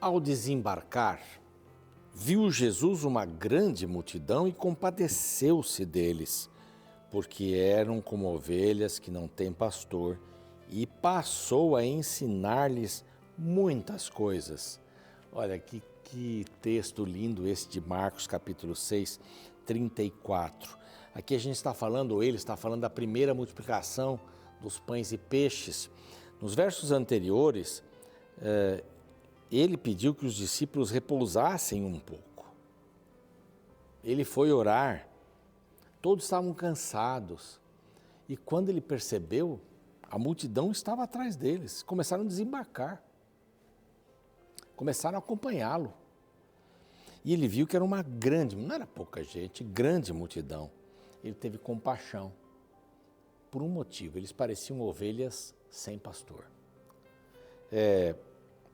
Ao desembarcar, viu Jesus uma grande multidão e compadeceu-se deles, porque eram como ovelhas que não têm pastor, e passou a ensinar-lhes muitas coisas. Olha que texto lindo esse de Marcos capítulo 6, 34. Aqui a gente está falando, ou ele está falando da primeira multiplicação dos pães e peixes. Nos versos anteriores, ele pediu que os discípulos repousassem um pouco. Ele foi orar, todos estavam cansados. E quando ele percebeu, a multidão estava atrás deles, começaram a desembarcar, começaram a acompanhá-lo. E ele viu que era uma grande, não era pouca gente, grande multidão. Ele teve compaixão, por um motivo, eles pareciam ovelhas sem pastor.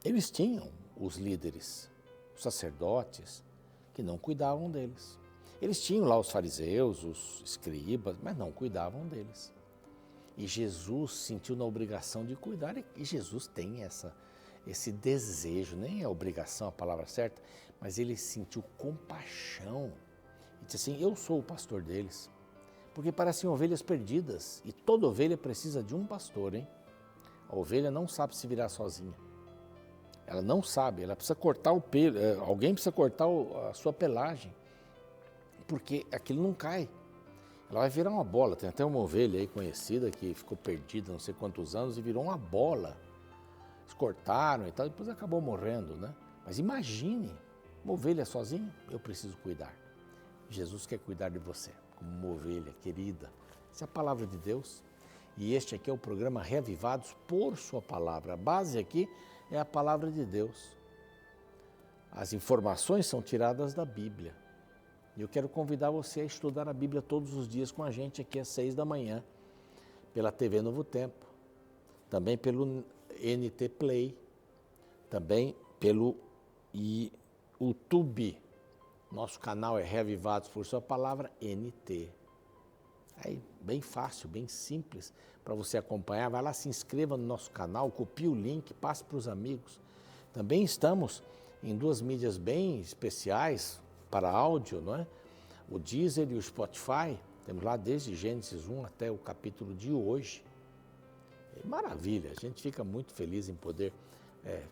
Eles tinham os líderes, os sacerdotes, que não cuidavam deles. Eles tinham lá os fariseus, os escribas, mas não cuidavam deles. E Jesus sentiu na obrigação de cuidar, e Jesus tem esse desejo, nem é obrigação a palavra certa, mas ele sentiu compaixão. E disse assim, eu sou o pastor deles, porque parecem ovelhas perdidas, e toda ovelha precisa de um pastor, hein? A ovelha não sabe se virar sozinha. Ela não sabe, ela precisa cortar o pelo, alguém precisa cortar a sua pelagem, porque aquilo não cai. Ela vai virar uma bola. Tem até uma ovelha aí conhecida que ficou perdida não sei quantos anos e virou uma bola. Eles cortaram e tal, depois acabou morrendo, né? Mas imagine, uma ovelha sozinha, eu preciso cuidar. Jesus quer cuidar de você, como uma ovelha querida. Essa é a palavra de Deus. E este aqui é o programa Reavivados por sua palavra. A base aqui é a palavra de Deus. As informações são tiradas da Bíblia. E eu quero convidar você a estudar a Bíblia todos os dias com a gente aqui às 6 da manhã, pela TV Novo Tempo, também pelo NT Play, também pelo YouTube. Nosso canal é Reavivados por sua palavra, NT. Aí, bem fácil, bem simples para você acompanhar. Vai lá, se inscreva no nosso canal, copie o link, passe para os amigos. Também estamos em duas mídias bem especiais para áudio, não é? O Deezer e o Spotify. Temos lá desde Gênesis 1 até o capítulo de hoje. Maravilha, a gente fica muito feliz em poder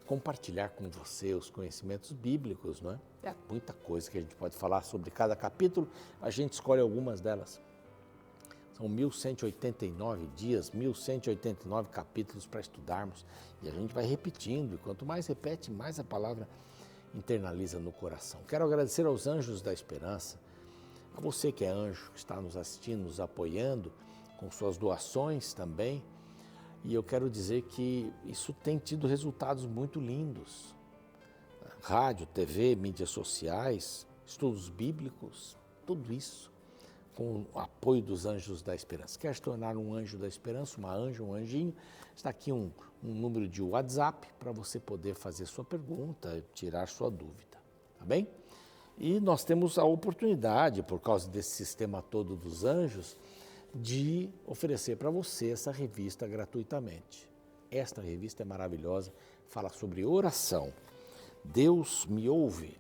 compartilhar com você os conhecimentos bíblicos, não é? É muita coisa que a gente pode falar sobre cada capítulo, a gente escolhe algumas delas. São 1189 dias, 1189 capítulos para estudarmos e a gente vai repetindo, e quanto mais repete, mais a palavra internaliza no coração. Quero agradecer aos Anjos da Esperança, a você que é anjo, que está nos assistindo, nos apoiando, com suas doações também, e eu quero dizer que isso tem tido resultados muito lindos. Rádio, TV, mídias sociais, estudos bíblicos, tudo isso com o apoio dos Anjos da Esperança. Quer se tornar um anjo da esperança, uma anja, um anjinho? Está aqui um número de WhatsApp para você poder fazer sua pergunta, tirar sua dúvida, tá bem? E nós temos a oportunidade, por causa desse sistema todo dos anjos, de oferecer para você essa revista gratuitamente. Esta revista é maravilhosa, fala sobre oração. Deus me ouve.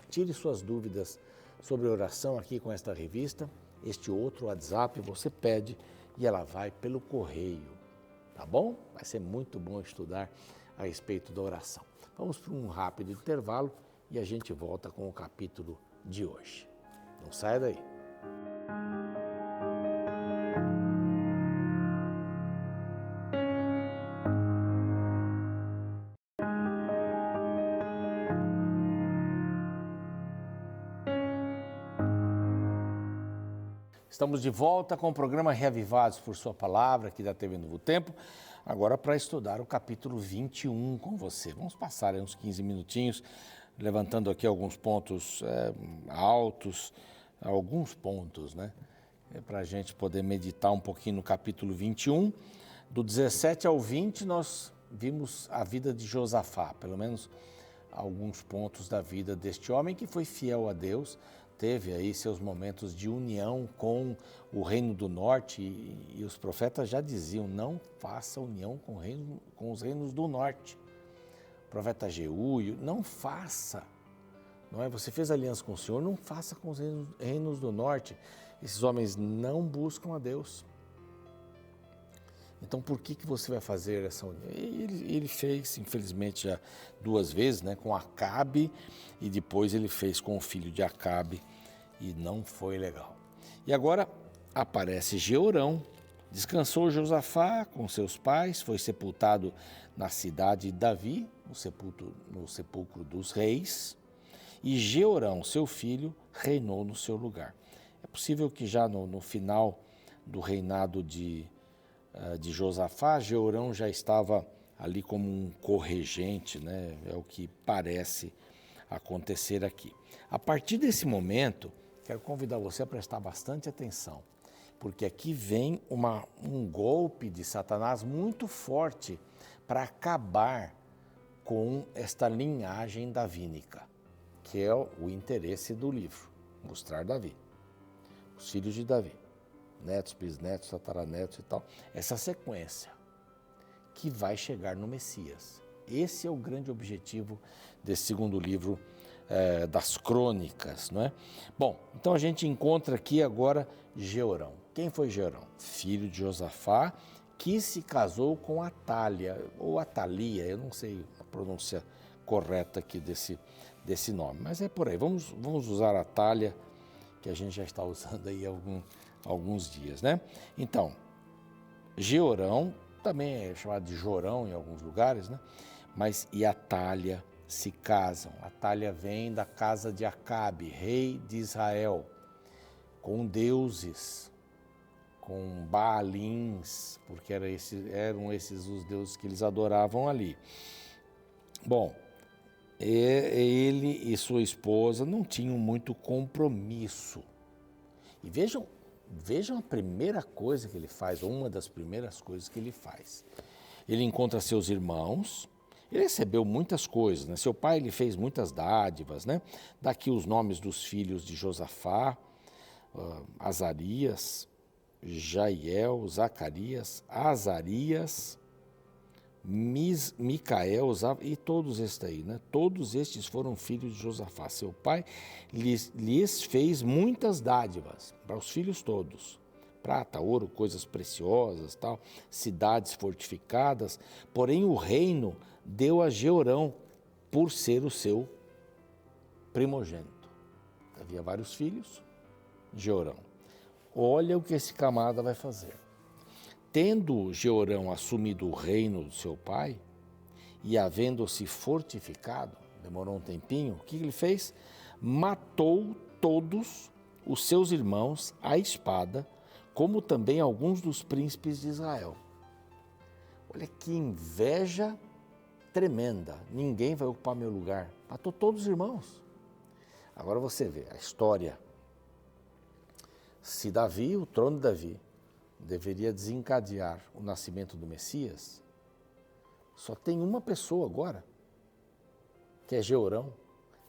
Tire suas dúvidas sobre oração aqui com esta revista. Este outro WhatsApp você pede e ela vai pelo correio, tá bom? Vai ser muito bom estudar a respeito da oração. Vamos para um rápido intervalo e a gente volta com o capítulo de hoje. Não saia daí. Estamos de volta com o programa Reavivados por sua palavra, aqui da TV Novo Tempo, agora para estudar o capítulo 21 com você. Vamos passar aí uns 15 minutinhos, levantando aqui alguns pontos altos, alguns pontos, né? Para a gente poder meditar um pouquinho no capítulo 21. Do 17 ao 20, nós vimos a vida de Josafá, pelo menos alguns pontos da vida deste homem que foi fiel a Deus, teve aí seus momentos de união com o Reino do Norte e os profetas já diziam, não faça união com os reinos do Norte, profeta Jeú, não faça. Não é? Você fez aliança com o Senhor, não faça com os reinos do norte. Esses homens não buscam a Deus. Então, por que você vai fazer essa união? Ele fez, infelizmente, já 2 vezes, né, com Acabe, e depois ele fez com o filho de Acabe, e não foi legal. E agora aparece Jeorão. Descansou Josafá com seus pais, foi sepultado na cidade de Davi, no sepulcro dos reis, e Jeorão, seu filho, reinou no seu lugar. É possível que já no final do reinado de Josafá, Jeorão já estava ali como um corregente, né? É o que parece acontecer aqui. A partir desse momento, quero convidar você a prestar bastante atenção, porque aqui vem um golpe de Satanás muito forte para acabar com esta linhagem davínica, que é o interesse do livro, mostrar Davi, os filhos de Davi, netos, bisnetos, tataranetos e tal, essa sequência que vai chegar no Messias. Esse é o grande objetivo desse segundo livro das crônicas, não é? Bom, então a gente encontra aqui agora Jeorão. Quem foi Jeorão? Filho de Josafá, que se casou com Atália, ou Atalia, eu não sei a pronúncia correta aqui desse nome, mas é por aí. Vamos usar Atália, que a gente já está usando aí há alguns dias, né? Então, Jeorão, também é chamado de Jorão em alguns lugares, né? Mas e Atália se casam. Atália vem da casa de Acabe, rei de Israel, com deuses, com Baalins, porque eram esses os deuses que eles adoravam ali. Bom, ele e sua esposa não tinham muito compromisso. E vejam a primeira coisa que ele faz, ou uma das primeiras coisas que ele faz. Ele encontra seus irmãos, ele recebeu muitas coisas, né? Seu pai lhe fez muitas dádivas, né? Daqui os nomes dos filhos de Josafá, Azarias, Jaiel, Zacarias, Azarias, Micael e todos estes aí, né? Todos estes foram filhos de Josafá. Seu pai lhes fez muitas dádivas para os filhos todos. Prata, ouro, coisas preciosas, tal, cidades fortificadas. Porém, o reino deu a Jeorão por ser o seu primogênito. Havia vários filhos, Jeorão. Olha o que esse camarada vai fazer. Tendo Jeorão assumido o reino do seu pai e havendo-se fortificado, demorou um tempinho, o que ele fez? Matou todos os seus irmãos à espada, como também alguns dos príncipes de Israel. Olha que inveja tremenda, ninguém vai ocupar meu lugar. Matou todos os irmãos. Agora você vê a história. Se Davi, o trono de Davi, deveria desencadear o nascimento do Messias, só tem uma pessoa agora, que é Jeorão,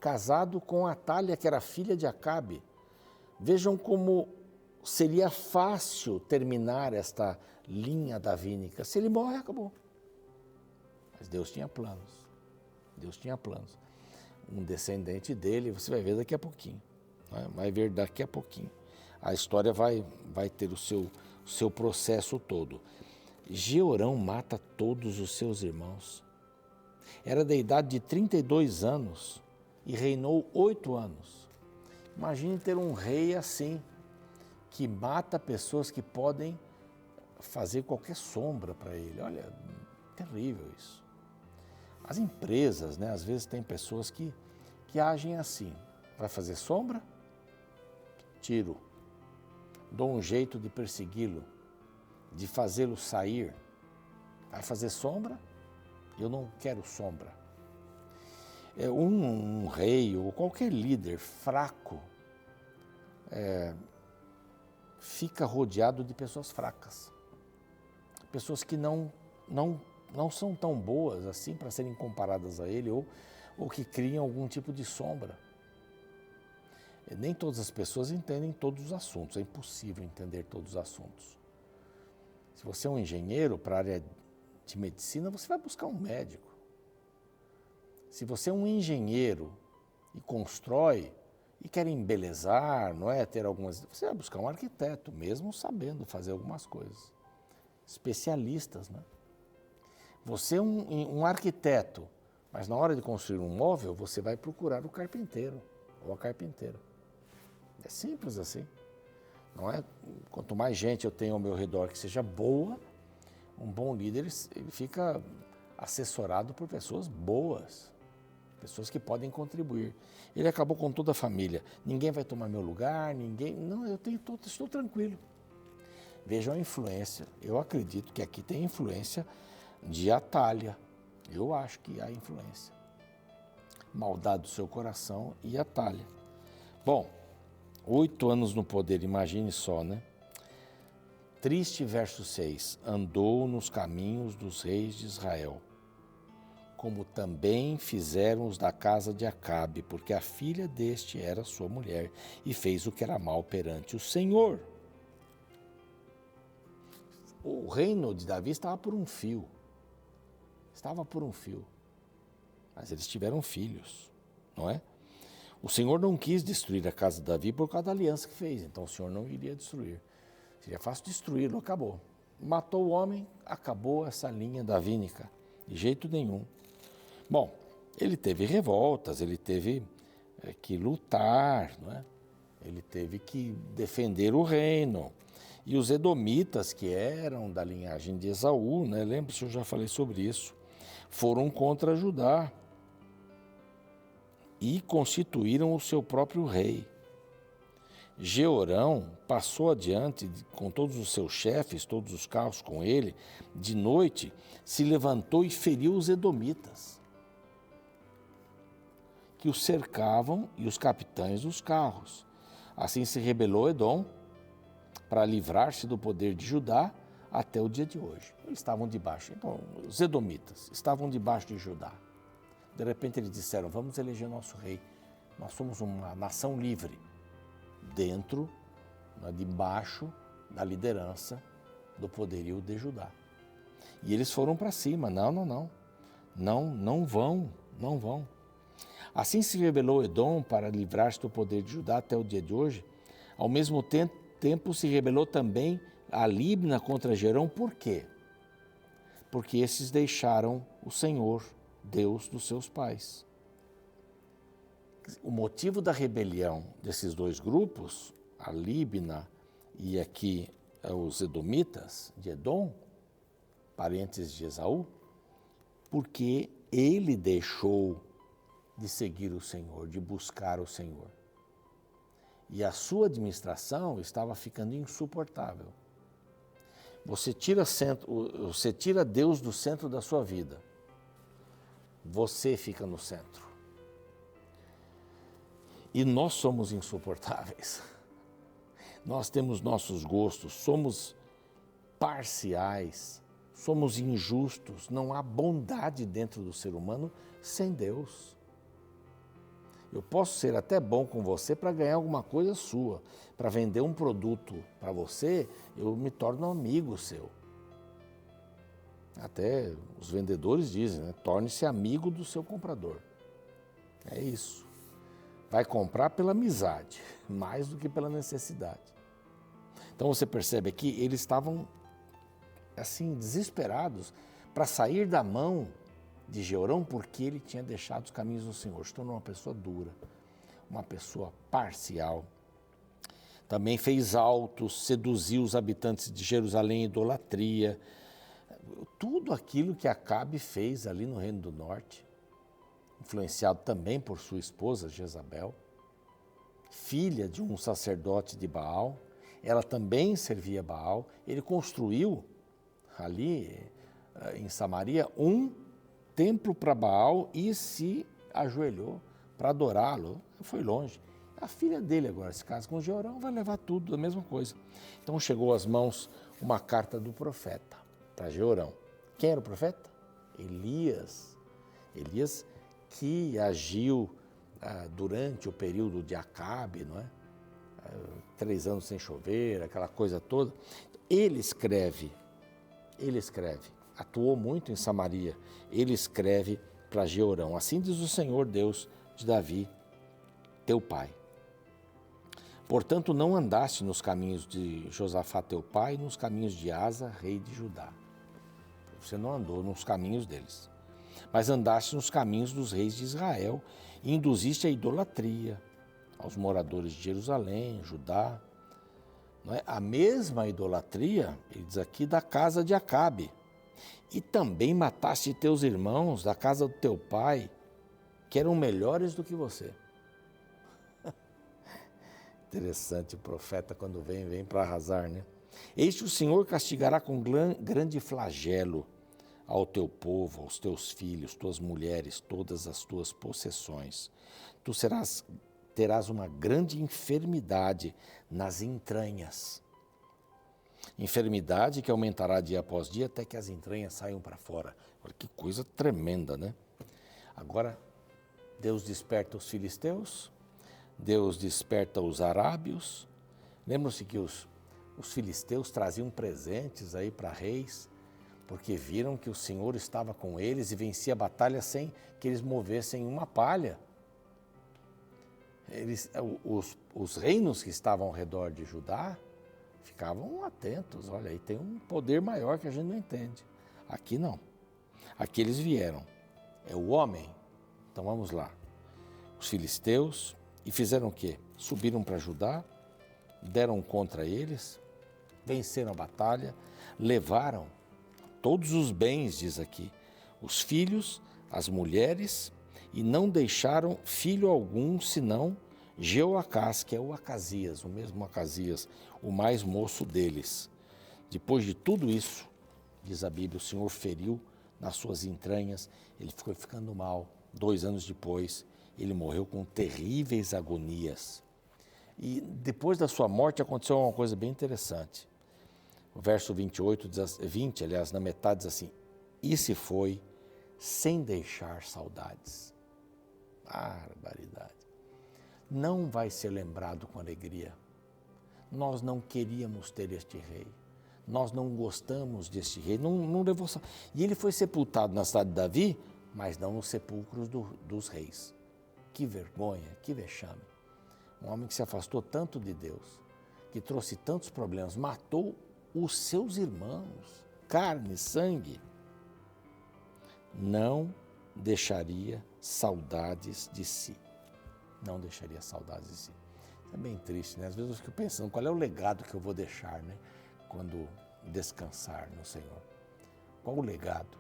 casado com Atália, que era filha de Acabe. Vejam como seria fácil terminar esta linha davínica. Se ele morre, acabou. Mas Deus tinha planos. Deus tinha planos. Um descendente dele, você vai ver daqui a pouquinho. Vai ver daqui a pouquinho. A história vai ter o seu processo todo. Jeorão mata todos os seus irmãos. Era da idade de 32 anos e reinou 8 anos. Imagine ter um rei assim, que mata pessoas que podem fazer qualquer sombra para ele. Olha, terrível isso. As empresas, né, às vezes tem pessoas que agem assim. Vai fazer sombra? Tiro. Dou um jeito de persegui-lo, de fazê-lo sair. Vai fazer sombra? Eu não quero sombra. Um rei ou qualquer líder fraco fica rodeado de pessoas fracas. Pessoas que não são tão boas assim para serem comparadas a ele ou que criam algum tipo de sombra. Nem todas as pessoas entendem todos os assuntos, é impossível entender todos os assuntos. Se você é um engenheiro para a área de medicina, você vai buscar um médico. Se você é um engenheiro e constrói e quer embelezar, não é? Ter algumas. Você vai buscar um arquiteto, mesmo sabendo fazer algumas coisas. Especialistas, né? Você é um arquiteto, mas na hora de construir um móvel, você vai procurar o carpinteiro ou a carpinteira. É simples assim. Não é? Quanto mais gente eu tenho ao meu redor que seja boa, um bom líder ele fica assessorado por pessoas boas, pessoas que podem contribuir. Ele acabou com toda a família. Ninguém vai tomar meu lugar, ninguém. Não, estou tranquilo. Vejam a influência. Eu acredito que aqui tem influência de Atália. Eu acho que há influência. Maldade do seu coração e Atália. Bom, 8 anos no poder, imagine só, né? Triste verso 6. Andou nos caminhos dos reis de Israel, como também fizeram os da casa de Acabe, porque a filha deste era sua mulher, e fez o que era mal perante o Senhor. O reino de Davi estava por um fio. Estava por um fio. Mas eles tiveram filhos, não é? O Senhor não quis destruir a casa de Davi por causa da aliança que fez, então o Senhor não iria destruir. Seria fácil destruí-lo, acabou. Matou o homem, acabou essa linha davínica, de jeito nenhum. Bom, ele teve revoltas, ele teve que lutar, não é? Ele teve que defender o reino. E os edomitas, que eram da linhagem de Esaú, né? Lembra-se, eu já falei sobre isso, foram contra Judá e constituíram o seu próprio rei. Jeorão passou adiante com todos os seus chefes, todos os carros com ele, de noite se levantou e feriu os edomitas, que os cercavam, e os capitães dos carros. Assim se rebelou Edom para livrar-se do poder de Judá até o dia de hoje. Eles estavam debaixo, então, os edomitas estavam debaixo de Judá. De repente eles disseram, vamos eleger nosso rei, nós somos uma nação livre, dentro, debaixo da liderança do poderio de Judá. E eles foram para cima, não vão. Assim se rebelou Edom para livrar-se do poder de Judá até o dia de hoje. Ao mesmo tempo se rebelou também a Líbna contra Jerão. Por quê? Porque esses deixaram o Senhor, Deus dos seus pais. O motivo da rebelião desses dois grupos, a Líbna e aqui os edomitas de Edom, parentes de Esaú, porque ele deixou de seguir o Senhor, de buscar o Senhor. E a sua administração estava ficando insuportável. Você tira Deus do centro da sua vida. Você fica no centro. E nós somos insuportáveis. Nós temos nossos gostos, somos parciais, somos injustos. Não há bondade dentro do ser humano sem Deus. Eu posso ser até bom com você para ganhar alguma coisa sua. Para vender um produto para você, eu me torno amigo seu. Até os vendedores dizem, né? Torne-se amigo do seu comprador. É isso. Vai comprar pela amizade, mais do que pela necessidade. Então você percebe aqui, eles estavam assim, desesperados para sair da mão de Jeorão, porque ele tinha deixado os caminhos do Senhor. Se tornou uma pessoa dura, uma pessoa parcial. Também fez altos, seduziu os habitantes de Jerusalém em idolatria. Tudo aquilo que Acabe fez ali no Reino do Norte, influenciado também por sua esposa Jezabel, filha de um sacerdote de Baal. Ela também servia Baal. Ele construiu ali em Samaria um templo para Baal e se ajoelhou para adorá-lo. Foi longe. A filha dele agora se casa com Jeorão, vai levar tudo, a mesma coisa. Então chegou às mãos uma carta do profeta para Jeorão. Quem era o profeta? Elias. Elias que agiu durante o período de Acabe, não é? 3 anos sem chover, aquela coisa toda. Ele escreve, atuou muito em Samaria, ele escreve para Jeorão. Assim diz o Senhor Deus de Davi, teu pai. Portanto, não andaste nos caminhos de Josafá, teu pai, nos caminhos de Asa, rei de Judá. Você não andou nos caminhos deles, mas andaste nos caminhos dos reis de Israel e induziste a idolatria aos moradores de Jerusalém, Judá. Não é? A mesma idolatria, ele diz aqui, da casa de Acabe. E também mataste teus irmãos da casa do teu pai, que eram melhores do que você. Interessante, o profeta quando vem para arrasar, né? Eis que o Senhor castigará com grande flagelo ao teu povo, aos teus filhos, tuas mulheres, todas as tuas possessões. Tu terás uma grande enfermidade nas entranhas. Enfermidade que aumentará dia após dia até que as entranhas saiam para fora. Olha que coisa tremenda, né? Agora, Deus desperta os filisteus, Deus desperta os arábios. Lembram-se que os filisteus traziam presentes aí para reis, porque viram que o Senhor estava com eles e vencia a batalha sem que eles movessem uma palha. Os reinos que estavam ao redor de Judá ficavam atentos. Olha, aí tem um poder maior que a gente não entende. Aqui não. Aqui eles vieram. É o homem. Então vamos lá. Os filisteus, e fizeram o quê? Subiram para Judá, deram contra eles, venceram a batalha, levaram todos os bens, diz aqui, os filhos, as mulheres, e não deixaram filho algum, senão Jeoacás, que é o Acasias, o mesmo Acasias, o mais moço deles. Depois de tudo isso, diz a Bíblia, o Senhor feriu nas suas entranhas, ele ficou ficando mal. 2 anos depois, ele morreu com terríveis agonias. E depois da sua morte aconteceu uma coisa bem interessante. O verso 20, aliás, na metade diz assim, e se foi sem deixar saudades. Barbaridade. Não vai ser lembrado com alegria. Nós não queríamos ter este rei. Nós não gostamos deste rei. Não levou. E ele foi sepultado na cidade de Davi, mas não nos sepulcros dos reis. Que vergonha, que vexame. Um homem que se afastou tanto de Deus, que trouxe tantos problemas, matou os seus irmãos, carne, sangue, não deixaria saudades de si. Não deixaria saudades de si. Isso é bem triste, né? Às vezes eu fico pensando, qual é o legado que eu vou deixar, né? Quando descansar no Senhor. Qual o legado?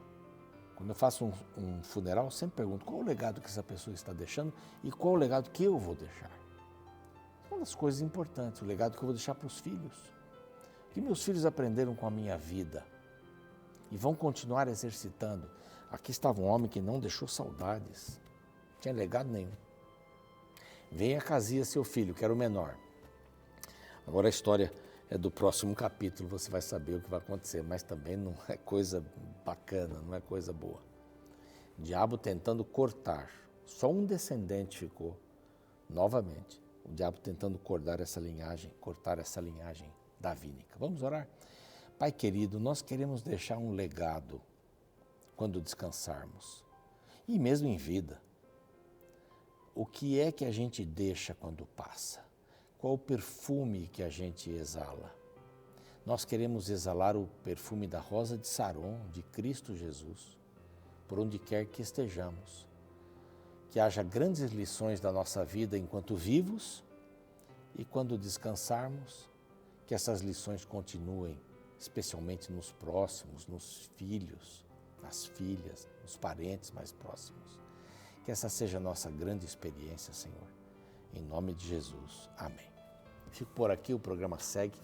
Quando eu faço um funeral, eu sempre pergunto, qual o legado que essa pessoa está deixando e qual o legado que eu vou deixar? Uma das coisas importantes, o legado que eu vou deixar para os filhos. O que meus filhos aprenderam com a minha vida e vão continuar exercitando. Aqui estava um homem que não deixou saudades, não tinha legado nenhum. Vem Acasias, seu filho, que era o menor. Agora a história é do próximo capítulo, você vai saber o que vai acontecer, mas também não é coisa bacana, não é coisa boa. O diabo tentando cortar, só um descendente ficou, novamente. O diabo tentando cortar essa linhagem davínica. Vamos orar? Pai querido, nós queremos deixar um legado quando descansarmos, e mesmo em vida. O que é que a gente deixa quando passa? Qual o perfume que a gente exala? Nós queremos exalar o perfume da rosa de Saron, de Cristo Jesus, por onde quer que estejamos. Que haja grandes lições da nossa vida enquanto vivos e quando descansarmos, que essas lições continuem, especialmente nos próximos, nos filhos, nas filhas, nos parentes mais próximos. Que essa seja a nossa grande experiência, Senhor. Em nome de Jesus. Amém. Fico por aqui, o programa segue.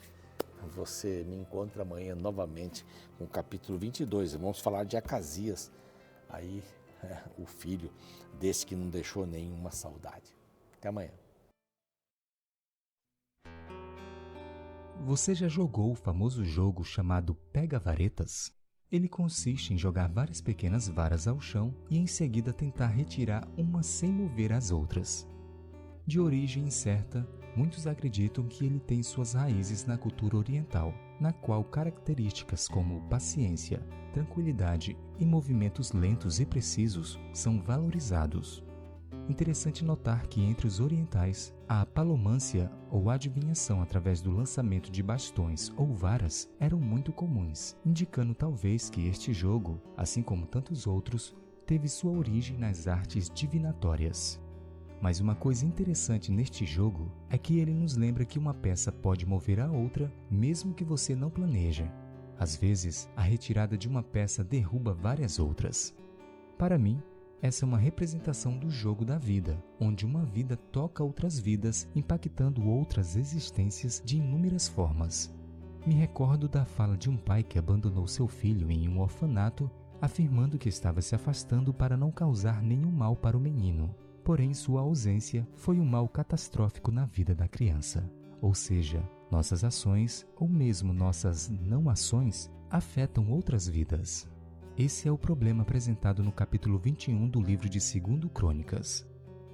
Você me encontra amanhã novamente com o capítulo 22. Vamos falar de Acasias, aí o filho desse que não deixou nenhuma saudade. Até amanhã. Você já jogou o famoso jogo chamado Pega-Varetas? Ele consiste em jogar várias pequenas varas ao chão e em seguida tentar retirar uma sem mover as outras. De origem incerta, muitos acreditam que ele tem suas raízes na cultura oriental, na qual características como paciência, tranquilidade e movimentos lentos e precisos são valorizados. Interessante notar que entre os orientais, a palomância ou adivinhação através do lançamento de bastões ou varas eram muito comuns, indicando talvez que este jogo, assim como tantos outros, teve sua origem nas artes divinatórias. Mas uma coisa interessante neste jogo é que ele nos lembra que uma peça pode mover a outra mesmo que você não planeja. Às vezes, a retirada de uma peça derruba várias outras. Para mim, essa é uma representação do jogo da vida, onde uma vida toca outras vidas, impactando outras existências de inúmeras formas. Me recordo da fala de um pai que abandonou seu filho em um orfanato, afirmando que estava se afastando para não causar nenhum mal para o menino. Porém, sua ausência foi um mal catastrófico na vida da criança. Ou seja, nossas ações, ou mesmo nossas não ações, afetam outras vidas. Esse é o problema apresentado no capítulo 21 do livro de 2 Crônicas.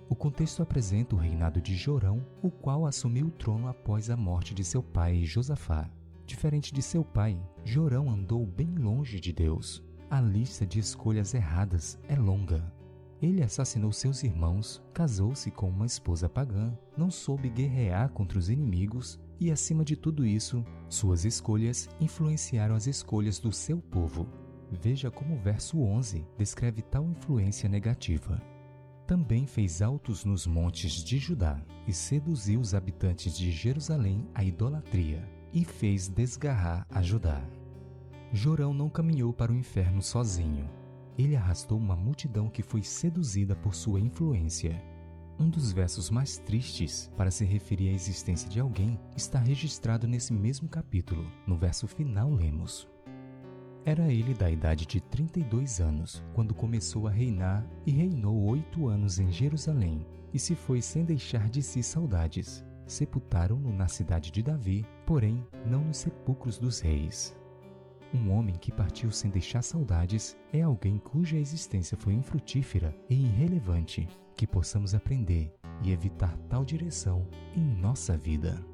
O contexto apresenta o reinado de Jorão, o qual assumiu o trono após a morte de seu pai Josafá. Diferente de seu pai, Jorão andou bem longe de Deus. A lista de escolhas erradas é longa. Ele assassinou seus irmãos, casou-se com uma esposa pagã, não soube guerrear contra os inimigos e, acima de tudo isso, suas escolhas influenciaram as escolhas do seu povo. Veja como o verso 11 descreve tal influência negativa. Também fez altos nos montes de Judá e seduziu os habitantes de Jerusalém à idolatria e fez desgarrar a Judá. Jorão não caminhou para o inferno sozinho. Ele arrastou uma multidão que foi seduzida por sua influência. Um dos versos mais tristes para se referir à existência de alguém está registrado nesse mesmo capítulo. No verso final lemos: Era ele da idade de 32 anos, quando começou a reinar, e reinou 8 anos em Jerusalém, e se foi sem deixar de si saudades. Sepultaram-no na cidade de Davi, porém não nos sepulcros dos reis. Um homem que partiu sem deixar saudades é alguém cuja existência foi infrutífera e irrelevante, que possamos aprender e evitar tal direção em nossa vida.